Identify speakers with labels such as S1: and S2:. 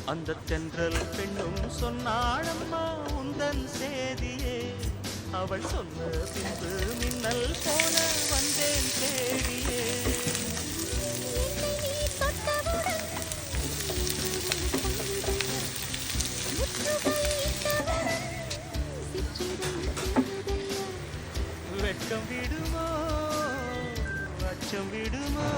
S1: அந்த தென்றல் பெண்ணும் சொன்னாளம்மா உந்தன் சேதியே. அவள் சொன்ன பின்பு மின்னல் போல வந்தேன் தேடியே. வெட்கம் விடுமோ அச்சம் விடுமோ